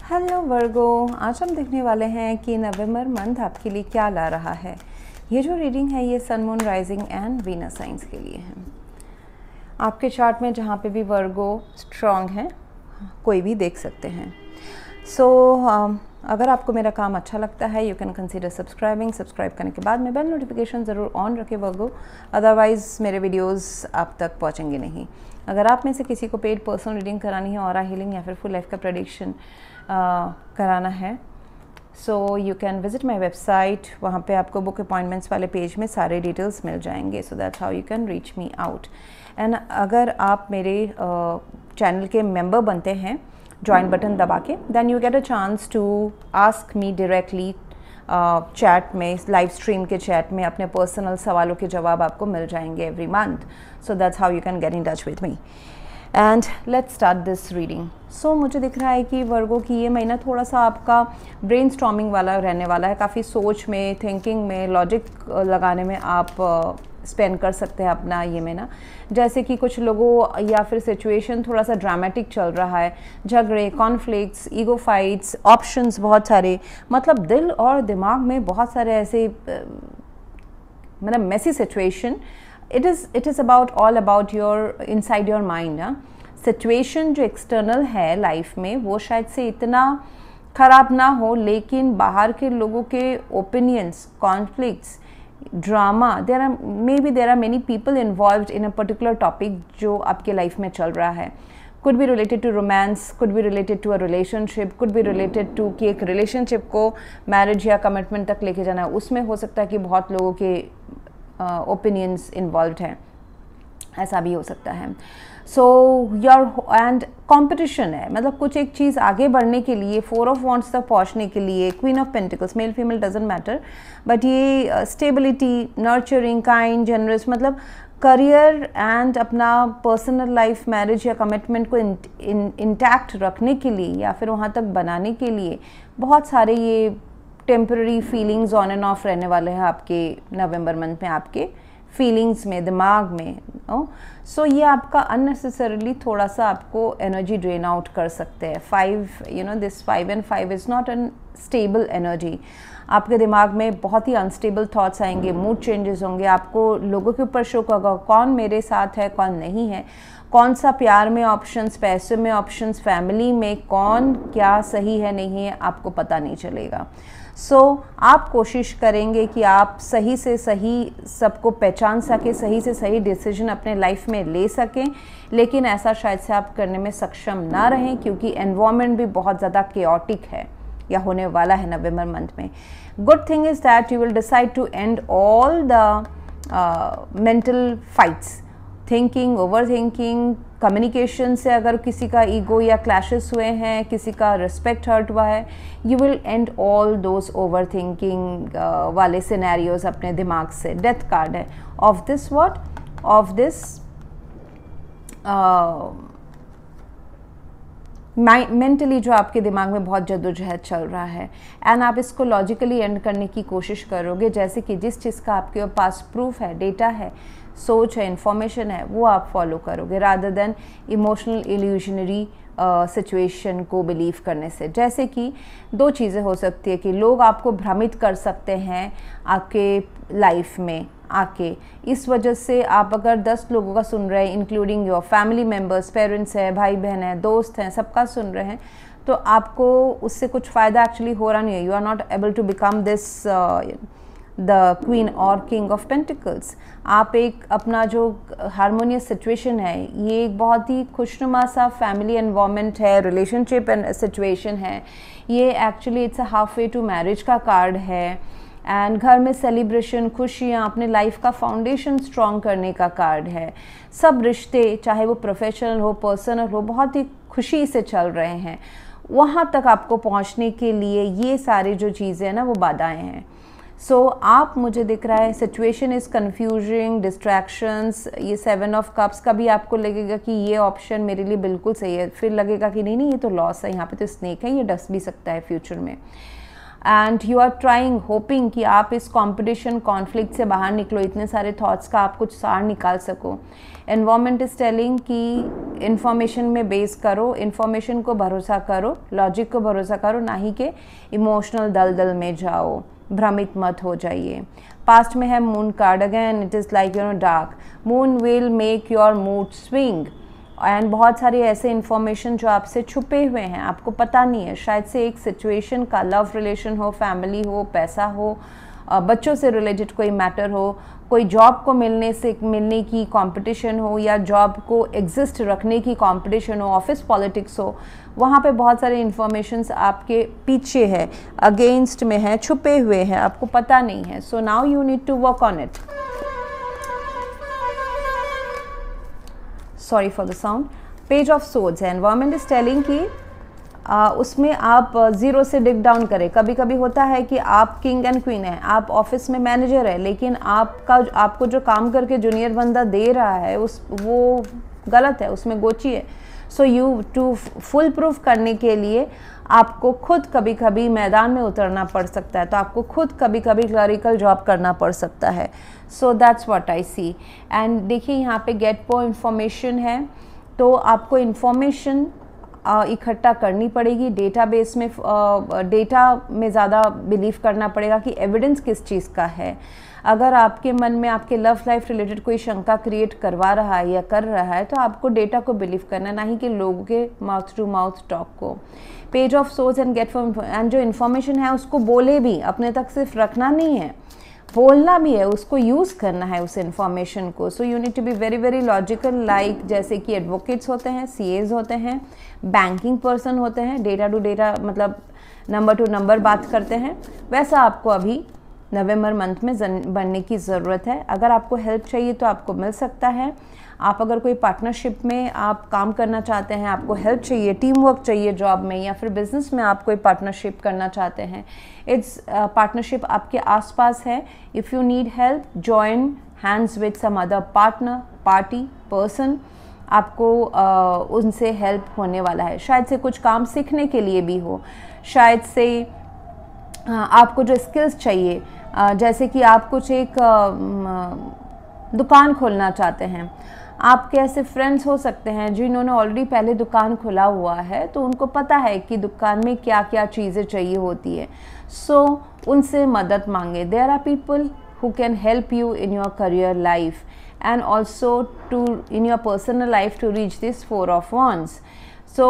Hello वर्गो, आज हम देखने वाले हैं कि नवंबर मंथ आपके लिए क्या ला रहा है। ये जो रीडिंग है ये sun, moon, rising and Venus science के लिए है। आपके चार्ट में जहाँ पे भी वर्गो स्ट्रॉन्ग है कोई भी देख सकते हैं। अगर आपको मेरा काम अच्छा लगता है you can consider subscribing. Subscribe करने के बाद में बेल नोटिफिकेशन ज़रूर ऑन रखें वर्गो, अदरवाइज़ मेरे वीडियोस आप तक पहुंचेंगे नहीं। अगर आप में से किसी को पेड पर्सनल रीडिंग करानी है, ऑरा हीलिंग या फिर फुल लाइफ का प्रेडिक्शन कराना है, so you can visit my website. वहाँ पे आपको बुक अपॉइंटमेंट्स वाले पेज में सारे डिटेल्स मिल जाएंगे। सो that's how you can reach me out. And अगर आप मेरे चैनल के मेंबर बनते हैं ज्वाइन बटन दबा के, then you get a chance to ask me directly chat में, लाइव स्ट्रीम के चैट में अपने पर्सनल सवालों के जवाब आपको मिल जाएंगे every month. So that's how you can get in touch with me. And let's start this reading. So मुझे दिख रहा है कि वर्गो की ये महीना थोड़ा सा आपका ब्रेन स्टॉर्मिंग वाला रहने वाला है। काफ़ी सोच में, थिंकिंग में, लॉजिक लगाने में आप स्पेंड कर सकते हैं अपना ये महीना। जैसे कि कुछ लोगों या फिर सिचुएशन थोड़ा सा ड्रामेटिक चल रहा है, झगड़े, कॉन्फ्लिक्ट्स, ईगो फाइट्स, ऑप्शंस बहुत सारे, मतलब दिल और दिमाग में बहुत सारे ऐसे मतलब messy situation. It is about all about your inside your mind. Situation जो एक्सटर्नल है लाइफ में वो शायद से इतना ख़राब ना हो, लेकिन बाहर के लोगों के opinions, conflicts, drama, there are many people involved in a particular topic जो आपके लाइफ में चल रहा है। Could be related to romance, could be related to a relationship, could be related to कि एक रिलेशनशिप को मैरिज या कमिटमेंट तक लेके जाना है। उसमें हो सकता है कि बहुत लोगों के ओपिनियंस इन्वॉल्व हैं, ऐसा भी हो सकता है। सो योर एंड कंपटीशन है, मतलब कुछ एक चीज़ आगे बढ़ने के लिए, 4 ऑफ वॉन्ड्स तक पहुंचने के लिए, queen of pentacles, mail female doesn't matter, but ये स्टेबिलिटी, नर्चरिंग, काइंड, जनरस, मतलब करियर एंड अपना पर्सनल लाइफ, मैरिज या कमिटमेंट को इंटैक्ट रखने के लिए या फिर वहाँ तक बनाने के लिए बहुत सारे ये temporary feelings on end of रहने वाले हैं आपके नवंबर मंथ में, आपके फीलिंग्स में, दिमाग में। सो ये आपका अननेसेसरीली थोड़ा सा आपको एनर्जी ड्रेन आउट कर सकते हैं। 5 this 5 and 5 is not an stable energy. आपके दिमाग में बहुत ही अनस्टेबल थॉट्स आएंगे, मूड चेंजेस होंगे, आपको लोगों के ऊपर शक होगा कौन मेरे साथ है कौन नहीं है, कौन सा प्यार में ऑप्शंस, पैसे में ऑप्शंस, फैमिली में कौन क्या सही है नहीं है, आपको पता नहीं चलेगा। सो आप कोशिश करेंगे कि आप सही से सही सबको पहचान सकें, सही से सही डिसीजन अपने लाइफ में ले सकें, लेकिन ऐसा शायद से आप करने में सक्षम ना रहें क्योंकि एनवायरनमेंट भी बहुत ज़्यादा केओटिक है या होने वाला है नवंबर मंथ में। Good thing is that you will decide to end all the mental fights, thinking, over thinking, communication से अगर किसी का ईगो या क्लैशेस हुए हैं, किसी का रिस्पेक्ट हर्ट हुआ है, you will and all those over thinking वाले सिनेरियोज अपने दिमाग से। डेथ कार्ड है of this what, of this mentally जो आपके दिमाग में बहुत जद्दोजहद चल रहा है, एंड आप इसको लॉजिकली एंड करने की कोशिश करोगे। जैसे कि जिस चीज़ का आपके पास प्रूफ है, डेटा है, सोच है, इंफॉर्मेशन है, वो आप फॉलो करोगे rather than emotional illusionary situation को बिलीव करने से। जैसे कि 2 चीज़ें हो सकती है कि लोग आपको भ्रमित कर सकते हैं आपके लाइफ में आके, इस वजह से आप अगर 10 लोगों का सुन रहे हैं including your family members, parents हैं, भाई बहन हैं, दोस्त हैं, सबका सुन रहे हैं, तो आपको उससे कुछ फ़ायदा एक्चुअली हो रहा नहीं है। You are not able to become this the queen और किंग ऑफ पेंटिकल्स। आप एक अपना जो हारमोनियस सिचुएशन है, ये एक बहुत ही खुशनुमा सा फैमिली एनवायरनमेंट है, रिलेशनशिप एंड सिचुएशन है, ये actually it's a half way to marriage का कार्ड है। एंड घर में सेलिब्रेशन, खुशियाँ, अपने लाइफ का फाउंडेशन स्ट्रॉन्ग करने का कार्ड है। सब रिश्ते, चाहे वो प्रोफेशनल हो, पर्सनल हो, बहुत ही खुशी से चल रहे हैं। वहाँ तक आपको पहुँचने के लिए ये सारी जो चीज़ें हैं ना वो बाधाएं हैं। सो आप, मुझे दिख रहा है सिचुएशन इज़ कन्फ्यूजिंग, डिस्ट्रैक्शंस, ये 7 ऑफ कप्स का भी आपको लगेगा कि ये ऑप्शन मेरे लिए बिल्कुल सही है, फिर लगेगा कि नहीं नहीं ये तो लॉस है, यहाँ पे तो स्नेक है, ये डस भी सकता है फ्यूचर में। And you are trying hoping कि आप इस कंपटीशन कॉन्फ्लिक्ट से बाहर निकलो, इतने सारे थॉट्स का आप कुछ सार निकाल सको। एनवायरनमेंट इज टेलिंग कि इंफॉर्मेशन में बेस करो, इंफॉर्मेशन को भरोसा करो, लॉजिक को भरोसा करो, ना ही कि इमोशनल दलदल में जाओ, भ्रमित मत हो जाइए। पास्ट में है moon card, again it is like dark, moon will make your mood swing, and बहुत सारे ऐसे इन्फॉर्मेशन जो आपसे छुपे हुए हैं, आपको पता नहीं है, शायद से एक सिचुएशन का, लव रिलेशन हो, फैमिली हो, पैसा हो, बच्चों से रिलेटेड कोई मैटर हो, कोई जॉब को मिलने की कंपटीशन हो, या जॉब को एग्जिस्ट रखने की कंपटीशन हो, ऑफिस पॉलिटिक्स हो, वहाँ पे बहुत सारे इन्फॉर्मेशंस आपके पीछे है, अगेंस्ट में है, छुपे हुए हैं, आपको पता नहीं है। So now you need to work on it. Sorry for the sound. Page of swords है, एनवायरनमेंट इज टेलिंग कि उसमें आप ज़ीरो से डिग डाउन करें। कभी कभी होता है कि आप किंग एंड क्वीन हैं, आप ऑफिस में मैनेजर है, लेकिन आपको जो काम करके जूनियर बंदा दे रहा है वो गलत है, उसमें गोची है। So you to foolproof करने के लिए आपको खुद कभी कभी मैदान में उतरना पड़ सकता है, तो आपको खुद कभी कभी क्लरिकल जॉब करना पड़ सकता है। So that's what I see. And देखिए यहाँ पे गेट पो इन्फॉर्मेशन है, तो आपको इन्फॉर्मेशन इकट्ठा करनी पड़ेगी, डेटाबेस में डेटा में ज़्यादा बिलीव करना पड़ेगा कि एविडेंस किस चीज़ का है। अगर आपके मन में आपके लव लाइफ रिलेटेड कोई शंका क्रिएट करवा रहा है या कर रहा है, तो आपको डेटा को बिलीव करना, ना ही कि लोगों के माउथ टू माउथ टॉक को। Page of swords and get from, and जो इन्फॉर्मेशन है उसको बोले भी, अपने तक सिर्फ रखना नहीं है, बोलना भी है, उसको यूज़ करना है उस इन्फॉर्मेशन को। So you need to be very very logical, like जैसे कि एडवोकेट्स होते हैं, सीएज होते हैं, बैंकिंग पर्सन होते हैं, डेटा टू डेटा मतलब नंबर टू नंबर बात करते हैं, वैसा आपको अभी नवंबर मंथ में बनने की ज़रूरत है। अगर आपको हेल्प चाहिए तो आपको मिल सकता है। आप अगर कोई पार्टनरशिप में आप काम करना चाहते हैं, आपको हेल्प चाहिए, टीम वर्क चाहिए जॉब में, या फिर बिजनेस में आप कोई पार्टनरशिप करना चाहते हैं, इट्स पार्टनरशिप आपके आसपास है। If you need help, join hands with some other partner, party, person, आपको उनसे हेल्प होने वाला है। शायद से कुछ काम सीखने के लिए भी हो, शायद से आपको जो स्किल्स चाहिए, जैसे कि आप कुछ एक दुकान खोलना चाहते हैं, आपके ऐसे फ्रेंड्स हो सकते हैं जिन्होंने ऑलरेडी पहले दुकान खोला हुआ है, तो उनको पता है कि दुकान में क्या क्या चीज़ें चाहिए होती है। सो उनसे मदद मांगे। There are people who can help you in your career life and also to in your personal life to reach this 4 of wands. So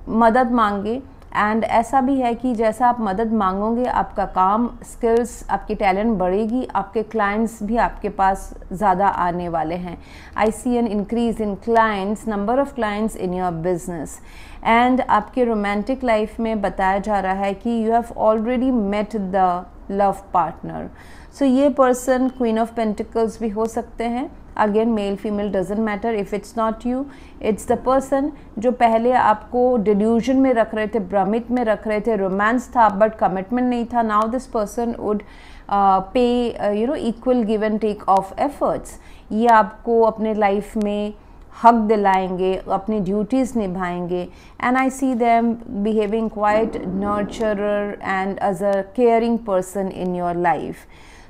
मदद मांगे, एंड ऐसा भी है कि जैसा आप मदद मांगोगे, आपका काम, स्किल्स, आपकी टैलेंट बढ़ेगी, आपके क्लाइंट्स भी आपके पास ज़्यादा आने वाले हैं। I see an increase in clients, number of clients in your business. And आपके रोमांटिक लाइफ में बताया जा रहा है कि you have already met the love partner. So ये पर्सन क्वीन ऑफ पेंटिकल्स भी हो सकते हैं। Again male female doesn't matter, if it's not you, it's the person जो पहले आपको डिल्यूजन में रख रहे थे, भ्रमित में रख रहे थे, रोमांस था बट कमिटमेंट नहीं था। Now this person would pay equal give and take of efforts. ये आपको अपने लाइफ में हक दिलाएंगे, अपनी ड्यूटीज़ निभाएंगे। And I see them behaving quite nurturer and as a caring person in your life.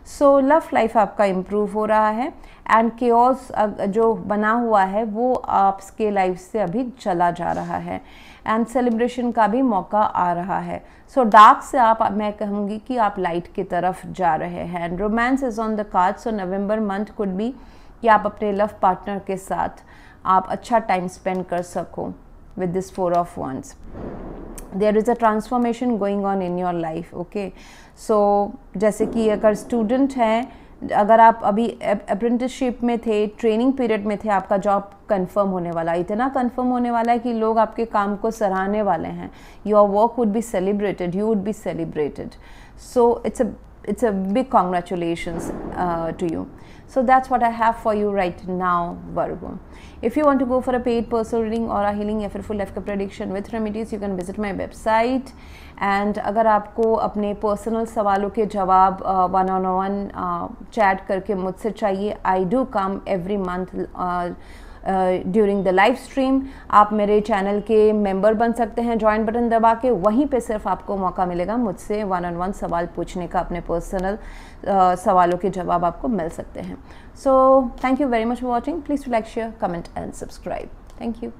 So love life आपका improve हो रहा है, एंड केओस जो बना हुआ है वो आपके लाइफ से अभी चला जा रहा है, एंड सेलिब्रेशन का भी मौका आ रहा है। सो डार्क से मैं कहूँगी कि आप लाइट की तरफ जा रहे हैं। And romance is on the card. So November month could be कि आप अपने लव पार्टनर के साथ आप अच्छा टाइम स्पेंड कर सको with this 4 of wands. There is a transformation going on in your life. Okay, so जैसे कि अगर स्टूडेंट हैं, अगर आप अभी अप्रेंटिसशिप में थे, ट्रेनिंग पीरियड में थे, आपका जॉब कंफर्म होने वाला, इतना कंफर्म होने वाला है कि लोग आपके काम को सराहने वाले हैं। Your work would be celebrated, you would be celebrated. So it's a big congratulations to you. So that's what I have for you right now, Virgo. If you want to go for a paid personal reading or a healing या फिर full life का prediction with remedies, you can visit my website. And अगर आपको अपने personal सवालों के जवाब 1-on-1 chat करके मुझसे चाहिए, I do come every month during the live stream. आप मेरे चैनल के मेंबर बन सकते हैं ज्वाइन बटन दबा के, वहीं पे सिर्फ आपको मौका मिलेगा मुझसे 1-on-1 सवाल पूछने का, अपने पर्सनल सवालों के जवाब आपको मिल सकते हैं। So thank you very much for watching. Please to like, share, comment and subscribe. Thank you.